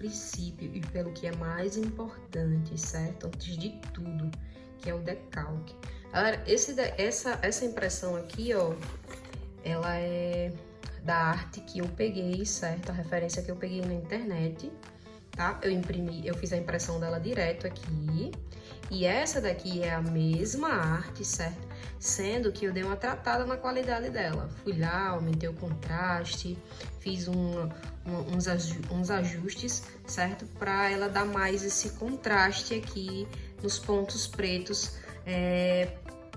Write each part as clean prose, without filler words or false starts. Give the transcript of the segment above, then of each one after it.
princípio e pelo que é mais importante, certo? Antes de tudo, que é o decalque. Galera, essa impressão aqui, ó, ela é da arte que eu peguei, certo? A referência que eu peguei na internet, tá? Eu fiz a impressão dela direto aqui. E essa daqui é a mesma arte, certo? Sendo que eu dei uma tratada na qualidade dela. Fui lá, aumentei o contraste, fiz uns ajustes, certo? Para ela dar mais esse contraste aqui nos pontos pretos,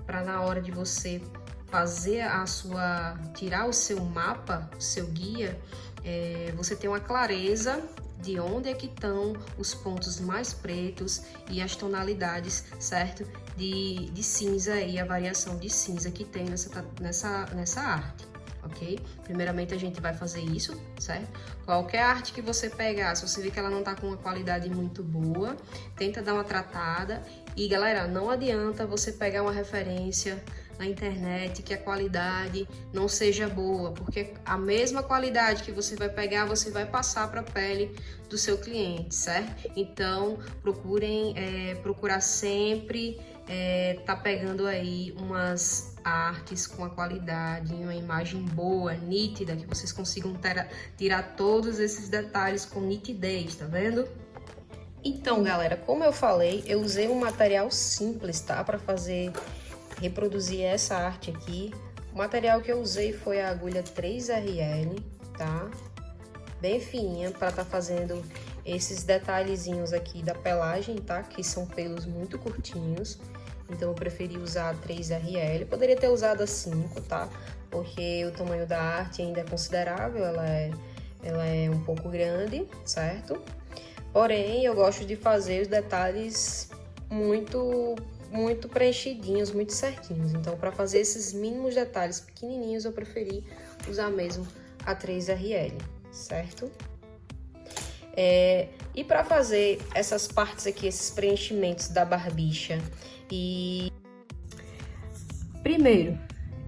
para na hora de você fazer tirar o seu mapa, o seu guia, você ter uma clareza de onde é que estão os pontos mais pretos e as certo? De cinza e a variação de cinza que tem nessa arte, ok? Primeiramente a gente vai fazer isso, certo? Qualquer arte que você pegar, se você ver que ela não tá com uma qualidade muito boa, tenta dar uma tratada. E galera, não adianta você pegar uma referência na internet que a qualidade não seja boa, porque a mesma qualidade que você vai pegar, você vai passar para a pele do seu cliente, certo? Então, procurar sempre tá pegando aí umas artes com a qualidade, uma imagem boa, nítida, que vocês consigam tirar todos esses detalhes com nitidez, tá vendo? Então, galera, como eu falei, eu usei um material simples, tá? Para reproduzir essa arte aqui. O material que eu usei foi a agulha 3RL, tá? Bem fininha, para tá fazendo esses detalhezinhos aqui da pelagem, tá? Que são pelos muito curtinhos. Então, eu preferi usar a 3RL. Poderia ter usado a 5, tá? Porque o tamanho da arte ainda é considerável, ela é um pouco grande, certo? Porém, eu gosto de fazer os detalhes muito preenchidinhos, muito certinhos. Então, para fazer esses mínimos detalhes pequenininhos, eu preferi usar mesmo a 3RL, certo? E para fazer essas partes aqui, esses preenchimentos da barbicha, primeiro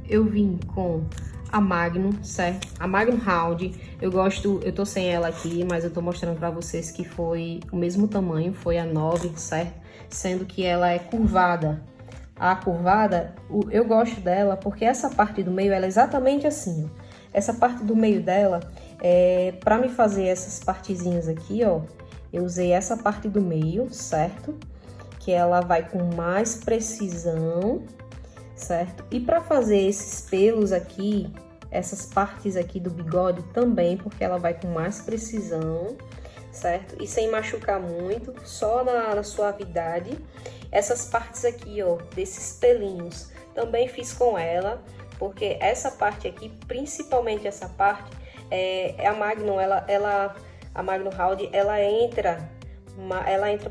eu vim com a Magnum, certo? A Magnum Round, eu tô sem ela aqui, mas eu tô mostrando pra vocês que foi o mesmo tamanho, foi a 9, certo? Sendo que ela é curvada. A curvada, eu gosto dela porque essa parte do meio, ela é exatamente assim, ó. Essa parte do meio dela, pra me fazer essas partezinhas aqui, ó, eu usei essa parte do meio, certo? Que ela vai com mais precisão, certo? E para fazer esses pelos aqui, essas partes aqui do bigode também, porque ela vai com mais precisão, certo? E sem machucar muito, só na suavidade. Essas partes aqui, ó, desses pelinhos, também fiz com ela, porque essa parte aqui, principalmente essa parte, a Magnum, a Magnum Round, ela entra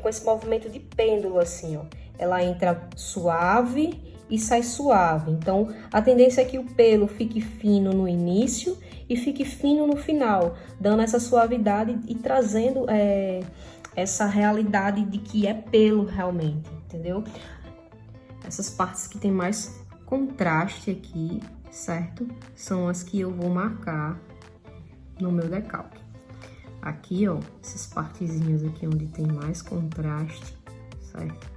com esse movimento de pêndulo, assim, ó. Ela entra suave e sai suave. Então, a tendência é que o pelo fique fino no início e fique fino no final, dando essa suavidade e trazendo essa realidade de que é pelo realmente, entendeu? Essas partes que tem mais contraste aqui, certo? São as que eu vou marcar no meu decalque. Aqui, ó, essas partezinhas aqui onde tem mais contraste, certo?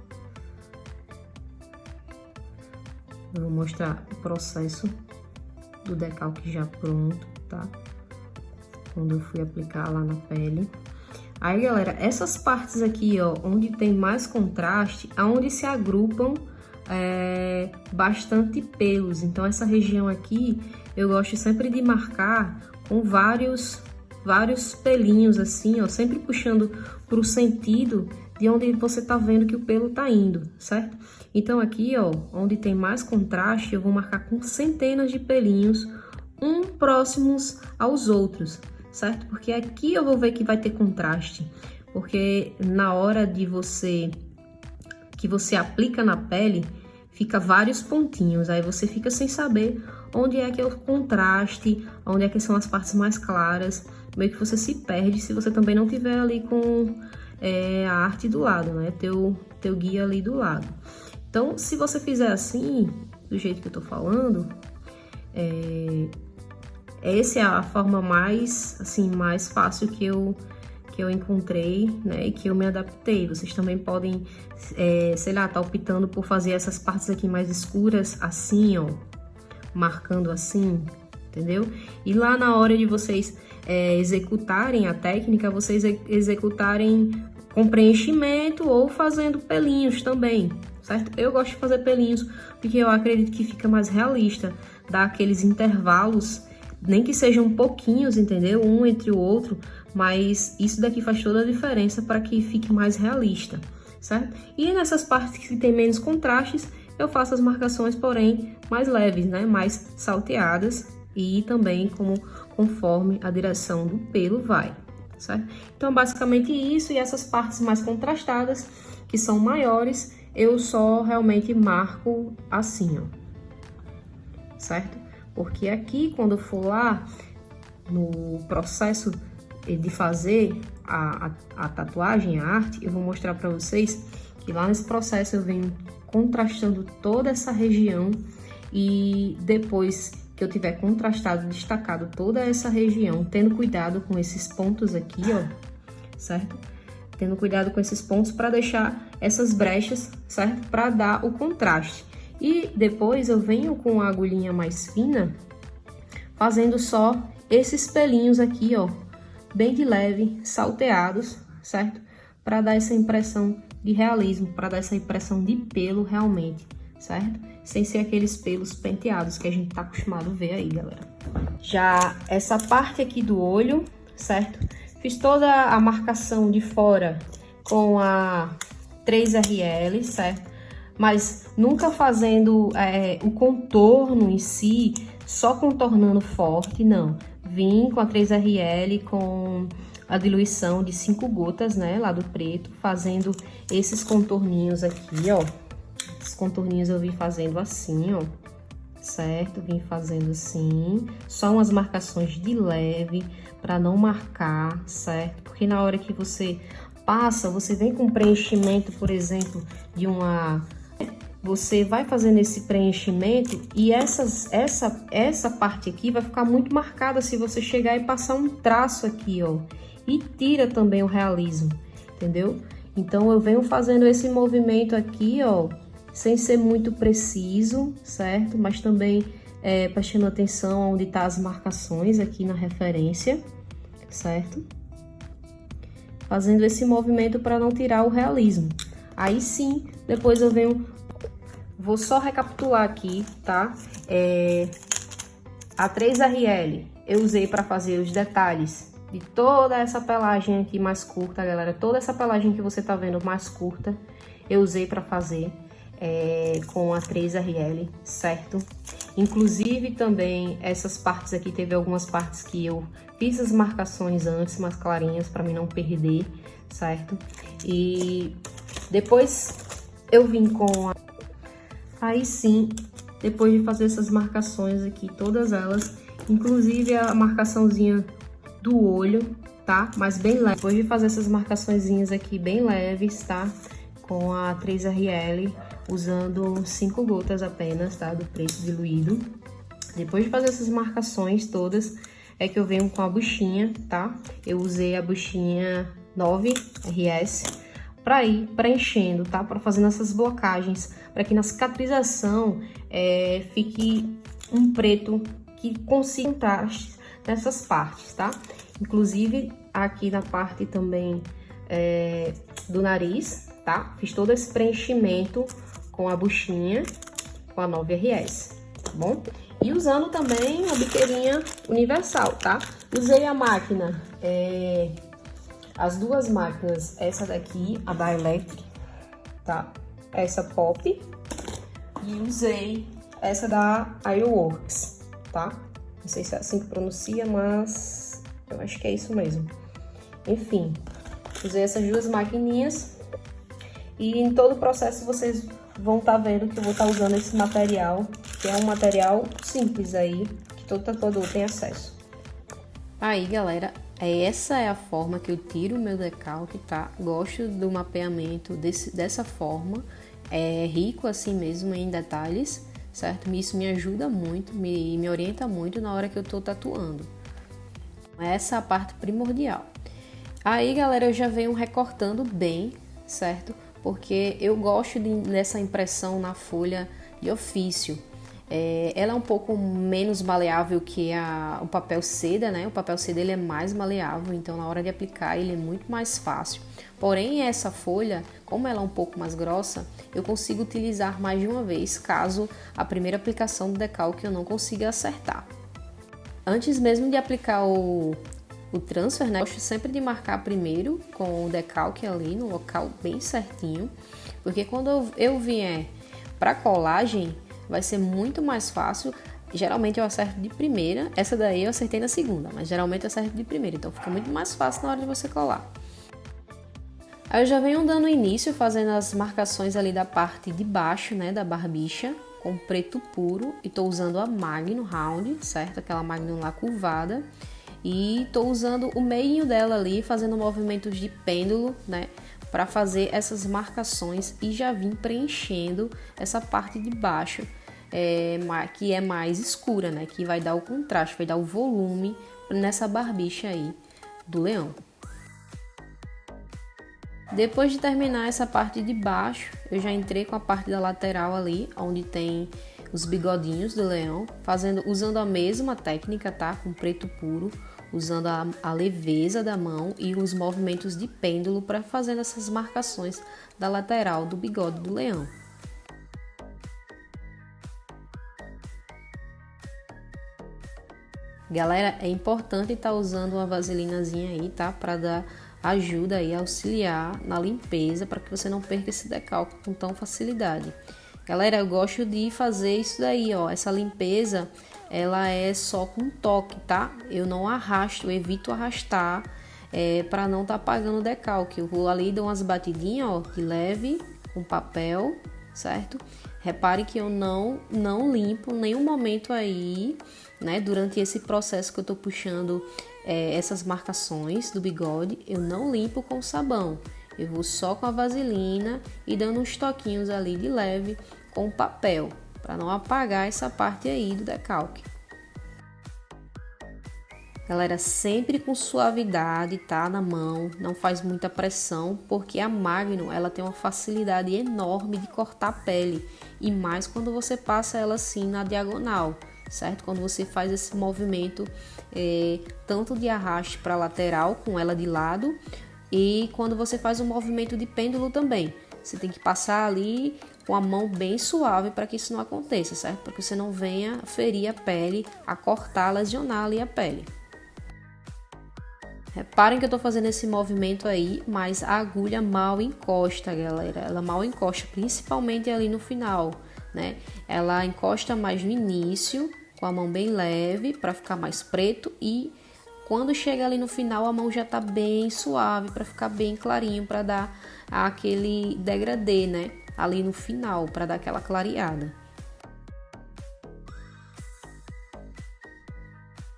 Eu vou mostrar o processo do decalque já pronto, tá? Quando eu fui aplicar lá na pele. Aí, galera, essas partes aqui, ó, onde tem mais contraste, aonde se agrupam bastante pelos. Então, essa região aqui, eu gosto sempre de marcar com vários pelinhos, assim, ó, sempre puxando pro sentido de onde você tá vendo que o pelo tá indo, certo? Então, aqui, ó, onde tem mais contraste, eu vou marcar com centenas de pelinhos, próximos aos outros, certo? Porque aqui eu vou ver que vai ter contraste, porque na hora que você aplica na pele, fica vários pontinhos, aí você fica sem saber onde é que é o contraste, onde é que são as partes mais claras, meio que você se perde se você também não tiver ali com a arte do lado, né? Teu guia ali do lado. Então, se você fizer assim, do jeito que eu tô falando, essa é a forma mais fácil que eu que eu encontrei, né, e que eu me adaptei. Vocês também podem, sei lá, tá optando por fazer essas partes aqui mais escuras assim, ó, marcando assim, entendeu? E lá na hora de vocês executarem a técnica, vocês executarem com preenchimento ou fazendo pelinhos também, certo? Eu gosto de fazer pelinhos porque eu acredito que fica mais realista, dá aqueles intervalos, nem que sejam pouquinhos, entendeu? Um entre o outro, mas isso daqui faz toda a diferença para que fique mais realista, certo? E nessas partes que tem menos contrastes, eu faço as marcações, porém, mais leves, né? Mais salteadas e também conforme a direção do pelo vai, certo? Então, basicamente isso, e essas partes mais contrastadas, que são maiores, eu só realmente marco assim, ó, certo? Porque aqui, quando eu for lá no processo de fazer a tatuagem, a arte, eu vou mostrar para vocês que lá nesse processo eu venho contrastando toda essa região e depois que eu tiver contrastado, destacado toda essa região, tendo cuidado com esses pontos aqui, ó, certo? Tendo cuidado com esses pontos para deixar essas brechas, certo? Para dar o contraste. E depois eu venho com a agulhinha mais fina, fazendo só esses pelinhos aqui, ó, bem de leve, salteados, certo? Para dar essa impressão de realismo, para dar essa impressão de pelo realmente, certo? Sem ser aqueles pelos penteados que a gente tá acostumado a ver aí, galera. Já essa parte aqui do olho, certo? Fiz toda a marcação de fora com a 3RL, certo? Mas nunca fazendo o contorno em si, só contornando forte, não. Vim com a 3RL com a diluição de 5 gotas, né, lá do preto, fazendo esses contorninhos aqui, ó. Esses contorninhos eu vim fazendo assim, ó, certo? Vim fazendo assim, só umas marcações de leve, para não marcar, certo? Porque na hora que você passa, você vem com preenchimento, por exemplo, de uma... Você vai fazendo esse preenchimento e essa parte aqui vai ficar muito marcada se você chegar e passar um traço aqui, ó. E tira também o realismo, entendeu? Então, eu venho fazendo esse movimento aqui, ó, sem ser muito preciso, certo? Mas também prestando atenção onde tá as marcações aqui na referência, certo? Fazendo esse movimento para não tirar o realismo. Aí sim, depois eu venho... Vou só recapitular aqui, tá? A 3RL eu usei para fazer os detalhes de toda essa pelagem aqui mais curta, galera. Toda essa pelagem que você tá vendo mais curta, eu usei para fazer com a 3RL, certo? Inclusive também essas partes aqui, teve algumas partes que eu fiz as marcações antes, mais clarinhas, para mim não perder, certo? E depois eu vim com a... Aí sim, depois de fazer essas marcações aqui, todas elas, inclusive a marcaçãozinha do olho, tá? Mas bem leve. Depois de fazer essas marcaçõezinhas aqui bem leves, tá? Com a 3RL, usando 5 gotas apenas, tá? Do preto diluído. Depois de fazer essas marcações todas, é que eu venho com a buchinha, tá? Eu usei a buchinha 9RS para ir preenchendo, tá? Para fazendo essas blocagens, para que na cicatrização fique um preto que consiga contraste nessas partes, tá? Inclusive aqui na parte também do nariz, tá? Fiz todo esse preenchimento com a buchinha, com a 9RS, tá bom? E usando também a biqueirinha universal, tá? Usei a máquina, as duas máquinas, essa daqui, a da Electric, tá? Essa Pop, e usei essa da Ironworks, tá? Não sei se é assim que pronuncia, mas eu acho que é isso mesmo. Enfim, usei essas duas maquininhas e em todo o processo vocês vão estar vendo que eu vou estar usando esse material, que é um material simples aí, que todo tatuador tem acesso. Aí, galera, essa é a forma que eu tiro o meu decalque, tá? Gosto do mapeamento dessa forma, é rico assim mesmo em detalhes, certo? Isso me ajuda muito, me orienta muito na hora que eu tô tatuando. Essa é a parte primordial. Aí, galera, eu já venho recortando bem, certo? Porque eu gosto dessa impressão na folha de ofício. Ela é um pouco menos maleável que o papel seda, né? O papel seda ele é mais maleável, então na hora de aplicar ele é muito mais fácil. Porém, essa folha, como ela é um pouco mais grossa, eu consigo utilizar mais de uma vez, caso a primeira aplicação do decalque eu não consiga acertar. Antes mesmo de aplicar o transfer, né? Eu gosto sempre de marcar primeiro com o decalque ali no local bem certinho, porque quando eu vier para colagem vai ser muito mais fácil. Geralmente eu acerto de primeira, essa daí eu acertei na segunda, mas geralmente eu acerto de primeira, então fica muito mais fácil na hora de você colar. Aí eu já venho dando início fazendo as marcações ali da parte de baixo, né, da barbicha, com preto puro, e tô usando a Magnum Round, certo? Aquela Magnum lá curvada. E tô usando o meio dela ali, fazendo movimentos de pêndulo, né? Para fazer essas marcações e já vim preenchendo essa parte de baixo, que é mais escura, né? Que vai dar o contraste, vai dar o volume nessa barbicha aí do leão. Depois de terminar essa parte de baixo, eu já entrei com a parte da lateral ali, onde tem os bigodinhos do leão, usando a mesma técnica, tá? Com preto puro, usando a leveza da mão e os movimentos de pêndulo para fazer essas marcações da lateral do bigode do leão. Galera, é importante estar usando uma vaselinazinha aí, tá? Para dar ajuda aí, auxiliar na limpeza, para que você não perca esse decalque com tão facilidade. Galera, eu gosto de fazer isso daí, ó, essa limpeza, ela é só com toque, tá? Eu não arrasto, eu evito arrastar, para não tá apagando o decalque. Eu vou ali, dou umas batidinhas, ó, de leve, com papel, certo? Repare que eu não limpo em nenhum momento aí, né? Durante esse processo que eu tô puxando essas marcações do bigode, eu não limpo com sabão. Eu vou só com a vaselina e dando uns toquinhos ali de leve com papel, para não apagar essa parte aí do decalque. Galera, sempre com suavidade, tá? Na mão, não faz muita pressão, porque a Magnum, ela tem uma facilidade enorme de cortar a pele, e mais quando você passa ela assim na diagonal, certo? Quando você faz esse movimento tanto de arraste para lateral com ela de lado, e quando você faz um movimento de pêndulo também, você tem que passar ali com a mão bem suave para que isso não aconteça, certo? Para que você não venha ferir a pele, a cortar, lesionar ali a pele. Reparem que eu tô fazendo esse movimento aí, mas a agulha mal encosta, galera. Ela mal encosta, principalmente ali no final, né? Ela encosta mais no início, com a mão bem leve, para ficar mais preto, e quando chega ali no final, a mão já tá bem suave, para ficar bem clarinho, para dar aquele degradê, né? Ali no final, para dar aquela clareada.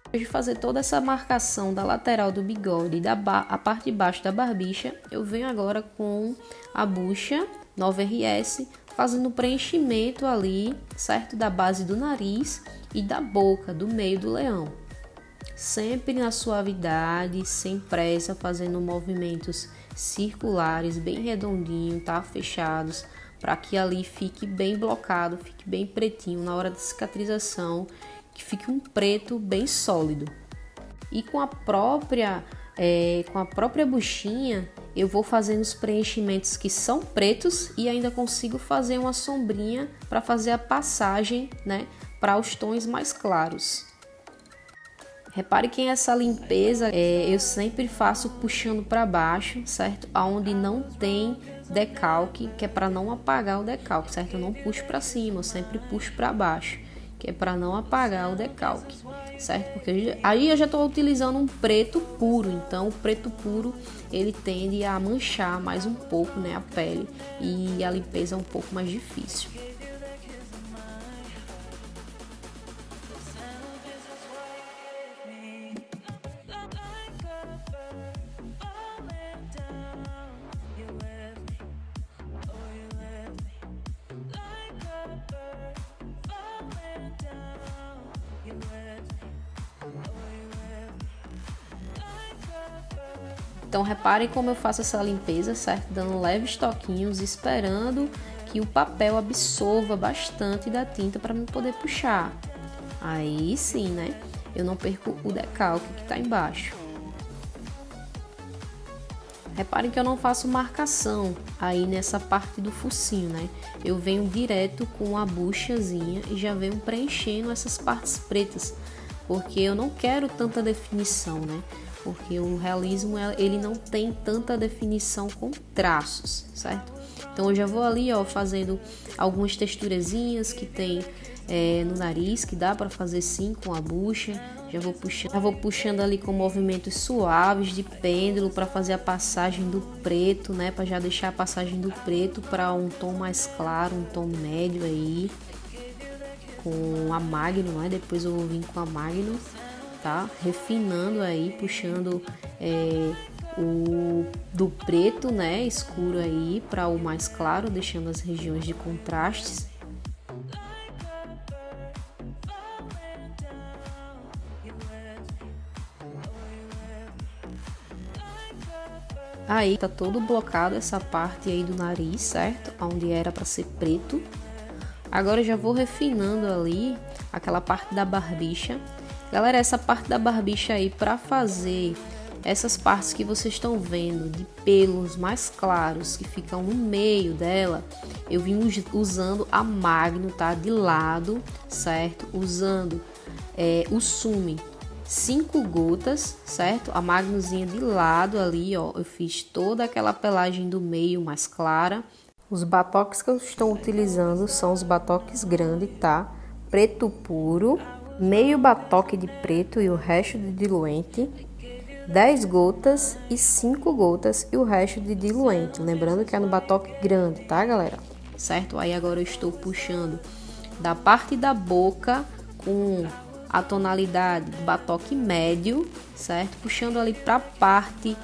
Depois de fazer toda essa marcação da lateral do bigode e a parte de baixo da barbicha, eu venho agora com a bucha 9RS, fazendo o preenchimento ali, certo? Da base do nariz e da boca, do meio do leão. Sempre na suavidade, sem pressa, fazendo movimentos circulares, bem redondinho, tá? Fechados, para que ali fique bem blocado, fique bem pretinho na hora da cicatrização, que fique um preto bem sólido. E com a própria buchinha, eu vou fazendo os preenchimentos que são pretos e ainda consigo fazer uma sombrinha para fazer a passagem, né, para os tons mais claros. Repare que essa limpeza eu sempre faço puxando para baixo, certo? Aonde não tem decalque, que é para não apagar o decalque, certo? Eu não puxo para cima, eu sempre puxo para baixo, que é para não apagar o decalque, certo? Porque aí eu já estou utilizando um preto puro, então o preto puro ele tende a manchar mais um pouco, né, a pele, e a limpeza é um pouco mais difícil. Então reparem como eu faço essa limpeza, certo? Dando leves toquinhos, esperando que o papel absorva bastante da tinta para eu poder puxar. Aí sim, né? Eu não perco o decalque que tá embaixo. Reparem que eu não faço marcação aí nessa parte do focinho, né? Eu venho direto com a buchazinha e já venho preenchendo essas partes pretas, porque eu não quero tanta definição, né? Porque o realismo, ele não tem tanta definição com traços, certo? Então eu já vou ali, ó, fazendo algumas texturazinhas que tem no nariz, que dá para fazer sim com a bucha. Já vou puxando ali com movimentos suaves de pêndulo para fazer a passagem do preto, né? Para já deixar a passagem do preto para um tom mais claro, um tom médio aí, com a Magnum, né? Depois eu vou vir com a Magnum, tá? Refinando aí, puxando o do preto, né? Escuro aí para o mais claro, deixando as regiões de contrastes. Aí tá todo blocado essa parte aí do nariz, certo? Onde era para ser preto. Agora eu já vou refinando ali aquela parte da barbicha. Galera, essa parte da barbicha aí, para fazer essas partes que vocês estão vendo de pelos mais claros que ficam no meio dela, eu vim usando a Magnum, tá? De lado, certo? Usando o Sumi 5 gotas, certo? A Magnumzinha de lado ali, ó, eu fiz toda aquela pelagem do meio mais clara. Os batoques que eu estou utilizando são os batoques grandes, tá? Preto puro, meio batoque de preto e o resto de diluente, 10 gotas e 5 gotas e o resto de diluente. Lembrando que é no batoque grande, tá, galera? Certo? Aí agora eu estou puxando da parte da boca com a tonalidade do batoque médio, certo? Puxando ali para a parte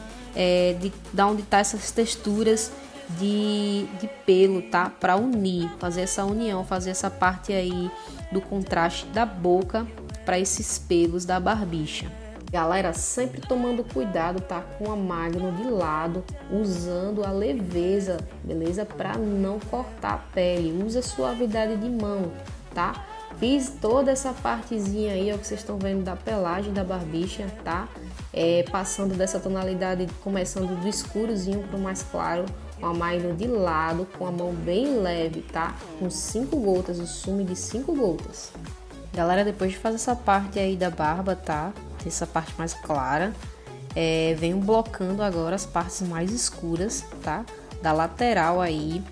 da onde tá essas texturas de pelo, tá? Para unir, fazer essa união, fazer essa parte aí do contraste da boca para esses pelos da barbicha. Galera, sempre tomando cuidado, tá? Com a Magnum de lado, usando a leveza, beleza? Para não cortar a pele. Usa suavidade de mão, tá? Fiz toda essa partezinha aí, ó, que vocês estão vendo da pelagem da barbicha, tá? Passando dessa tonalidade, começando do escurozinho para o mais claro, com a Magnum de lado, com a mão bem leve, tá? Com 5 gotas, o Sumi de 5 gotas. Galera, depois de fazer essa parte aí da barba, tá? Essa parte mais clara, venho blocando agora as partes mais escuras, tá? Da lateral aí,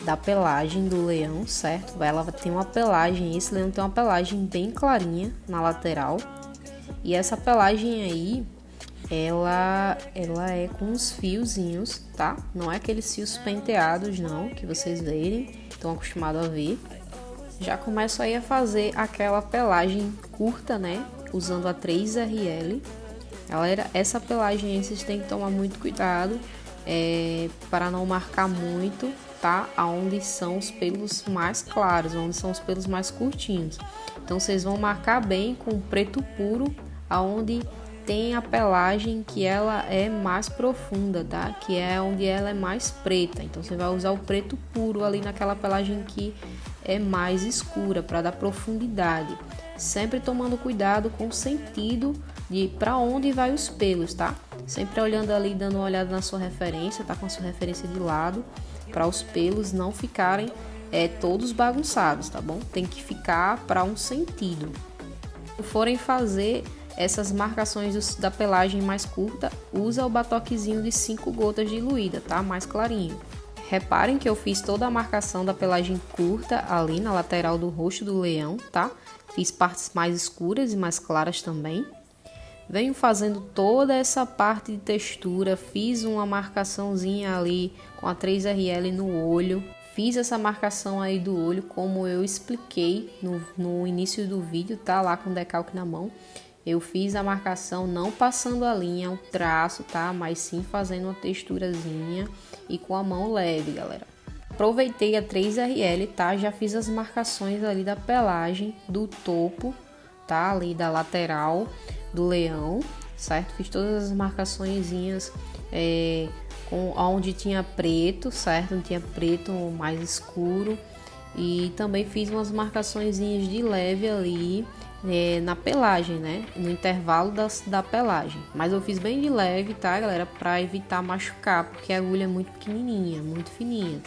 da pelagem do leão, certo? Ela tem uma pelagem, esse leão tem uma pelagem bem clarinha na lateral. E essa pelagem aí, ela é com uns fiozinhos, tá? Não é aqueles fios penteados não, que vocês verem, estão acostumados a ver. Já começo aí a fazer aquela pelagem curta, né? Usando a 3RL. Galera, essa pelagem aí vocês têm que tomar muito cuidado para não marcar muito, tá? Aonde são os pelos mais claros, onde são os pelos mais curtinhos. Então vocês vão marcar bem com preto puro, aonde tem a pelagem que ela é mais profunda, tá? Que é onde ela é mais preta. Então você vai usar o preto puro ali naquela pelagem que é mais escura para dar profundidade. Sempre tomando cuidado com o sentido de para onde vai os pelos, tá? Sempre olhando ali, dando uma olhada na sua referência, tá? Com a sua referência de lado, para os pelos não ficarem todos bagunçados, tá bom? Tem que ficar para um sentido. Se forem fazer essas marcações da pelagem mais curta, usa o batoquezinho de 5 gotas diluída, tá? Mais clarinho. Reparem que eu fiz toda a marcação da pelagem curta ali na lateral do rosto do leão, tá? Fiz partes mais escuras e mais claras também. Venho fazendo toda essa parte de textura, fiz uma marcaçãozinha ali com a 3RL no olho. Fiz essa marcação aí do olho como eu expliquei no início do vídeo, tá? Lá com o decalque na mão. Eu fiz a marcação não passando a linha, o traço, tá? Mas sim fazendo uma texturazinha e com a mão leve, galera. Aproveitei a 3RL, tá? Já fiz as marcações ali da pelagem, do topo, tá? Ali da lateral do leão. certo? Fiz todas as marcaçõezinhas com onde tinha preto, certo? Onde tinha preto mais escuro. E também fiz umas marcaçõezinhas de leve ali na pelagem, né? No intervalo da pelagem. Mas eu fiz bem de leve, tá, galera? Pra evitar machucar, porque a agulha é muito pequenininha, muito fininha.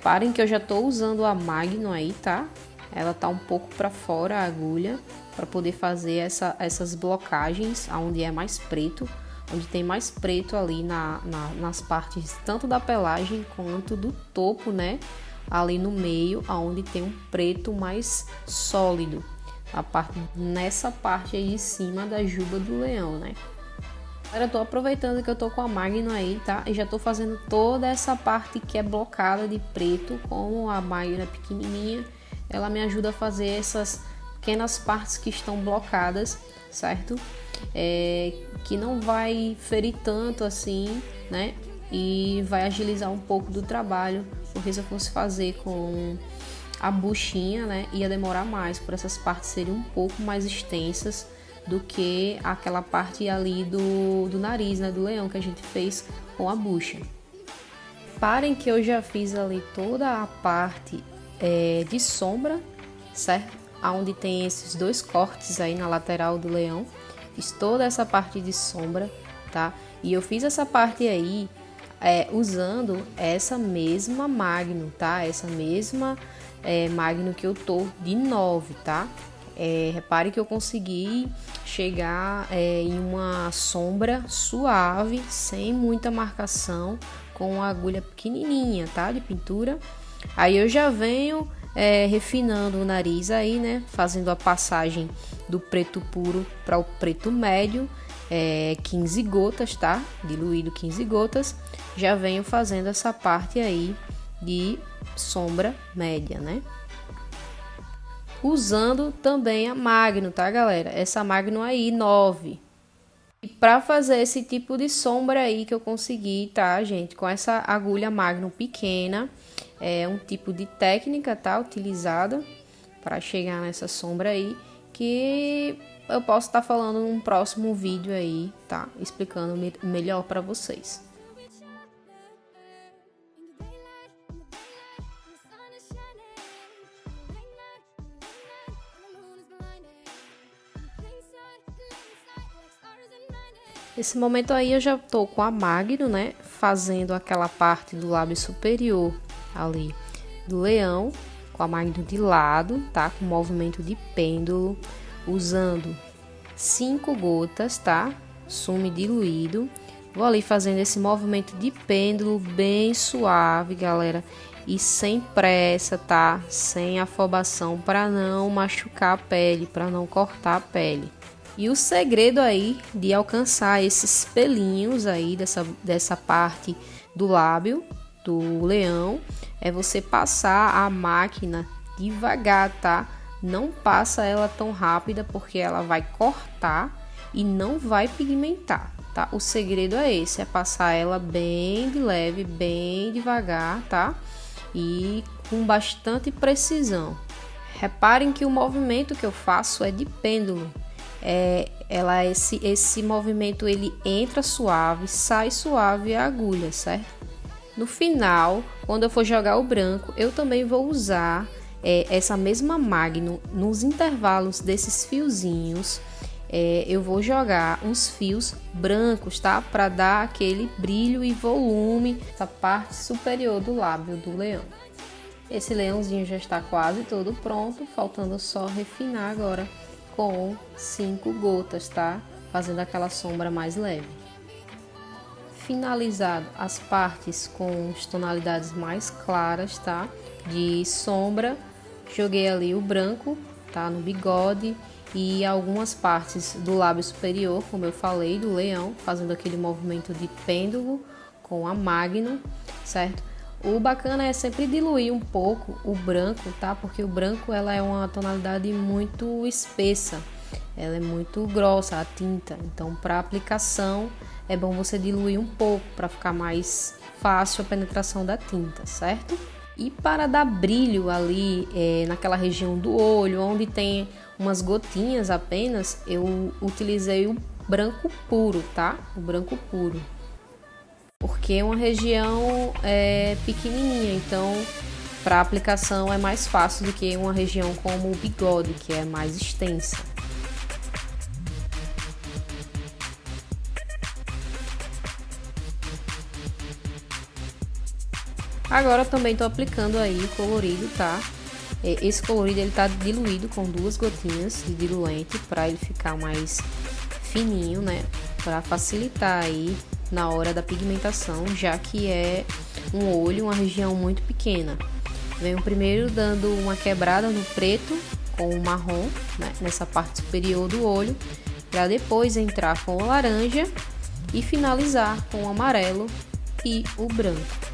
Parem que eu já tô usando a Magnum aí, tá? Ela tá um pouco pra fora a agulha, para poder fazer essas blocagens onde é mais preto, onde tem mais preto ali nas partes tanto da pelagem quanto do topo, né? Ali no meio, onde tem um preto mais sólido, nessa parte aí de cima da juba do leão, né? Agora eu tô aproveitando que eu tô com a Magnum aí, tá? E já tô fazendo toda essa parte que é blocada de preto, como a Magnum é pequenininha, ela me ajuda a fazer essas pequenas partes que estão blocadas, certo? Que não vai ferir tanto assim, né? E vai agilizar um pouco do trabalho, porque se eu fosse fazer com a buchinha, né, ia demorar mais, por essas partes serem um pouco mais extensas do que aquela parte ali do nariz, né, do leão que a gente fez com a bucha. Parem que eu já fiz ali toda a parte de sombra, certo? Onde tem esses dois cortes aí na lateral do leão. Fiz toda essa parte de sombra, tá? E eu fiz essa parte aí usando essa mesma Magnum, tá? Essa mesma Magnum que eu tô de 9, tá? Repare que eu consegui chegar em uma sombra suave, sem muita marcação, com uma agulha pequenininha, tá? De pintura. Aí eu já venho refinando o nariz aí, né? Fazendo a passagem do preto puro para o preto médio, 15 gotas, tá? Diluído 15 gotas. Já venho fazendo essa parte aí de sombra média, né? Usando também a Magnum, tá, galera? Essa Magnum aí, 9. E para fazer esse tipo de sombra aí que eu consegui, tá, gente? Com essa agulha Magnum pequena, é um tipo de técnica, tá? Utilizada para chegar nessa sombra aí, que eu posso estar falando num próximo vídeo aí, tá? Explicando melhor para vocês. Nesse momento aí eu já tô com a Magnum, né, fazendo aquela parte do lábio superior ali do leão, com a Magnum de lado, tá, com movimento de pêndulo, usando 5 gotas, tá, sume diluído. Vou ali fazendo esse movimento de pêndulo bem suave, galera, e sem pressa, tá, sem afobação, para não machucar a pele, para não cortar a pele. E o segredo aí de alcançar esses pelinhos aí dessa parte do lábio do leão é você passar a máquina devagar, tá? Não passa ela tão rápida porque ela vai cortar e não vai pigmentar, tá? O segredo é esse, é passar ela bem de leve, bem devagar, tá? E com bastante precisão. Reparem que o movimento que eu faço é de pêndulo. Esse movimento ele entra suave, sai suave a agulha, certo? No final, quando eu for jogar o branco, eu também vou usar essa mesma Magnum nos intervalos desses fiozinhos. Eu vou jogar uns fios brancos, tá? Para dar aquele brilho e volume essa parte superior do lábio do leão. Esse leãozinho já está quase todo pronto, faltando só refinar agora com 5 gotas, tá? Fazendo aquela sombra mais leve. Finalizado as partes com as tonalidades mais claras, tá? De sombra, joguei ali o branco, tá? No bigode e algumas partes do lábio superior, como eu falei, do leão, fazendo aquele movimento de pêndulo com a Magnum, certo? O bacana é sempre diluir um pouco o branco, tá? Porque o branco ela é uma tonalidade muito espessa, ela é muito grossa a tinta. Então, para aplicação é bom você diluir um pouco para ficar mais fácil a penetração da tinta, certo? E para dar brilho ali naquela região do olho, onde tem umas gotinhas apenas, eu utilizei branco puro, tá? O branco puro. Porque é uma região pequenininha, então para aplicação é mais fácil do que uma região como o bigode, que é mais extensa. Agora eu também estou aplicando aí o colorido, tá? Esse colorido ele tá diluído com 2 gotinhas de diluente para ele ficar mais fininho, né? Para facilitar aí na hora da pigmentação, já que é um olho, uma região muito pequena. Venho primeiro dando uma quebrada no preto com o marrom, né? Nessa parte superior do olho, para depois entrar com o laranja e finalizar com o amarelo e o branco.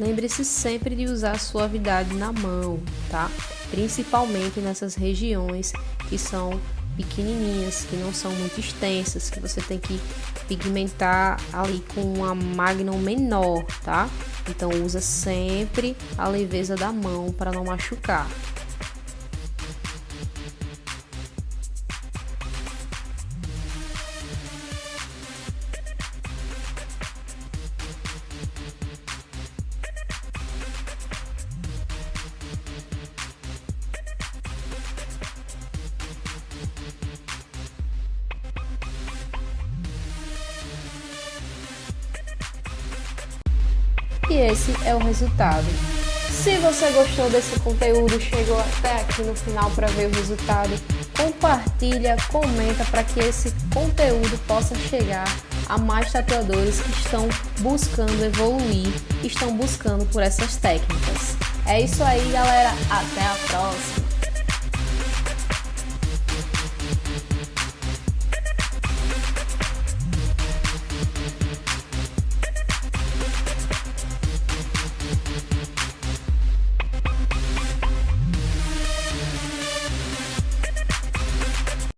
Lembre-se sempre de usar suavidade na mão, tá? Principalmente nessas regiões que são pequenininhas, que não são muito extensas, que você tem que pigmentar ali com uma magnum menor, tá? Então usa sempre a leveza da mão para não machucar. E esse é o resultado. Se você gostou desse conteúdo, chegou até aqui no final para ver o resultado, compartilha, comenta para que esse conteúdo possa chegar a mais tatuadores que estão buscando evoluir, estão buscando por essas técnicas. É isso aí, galera. Até a próxima!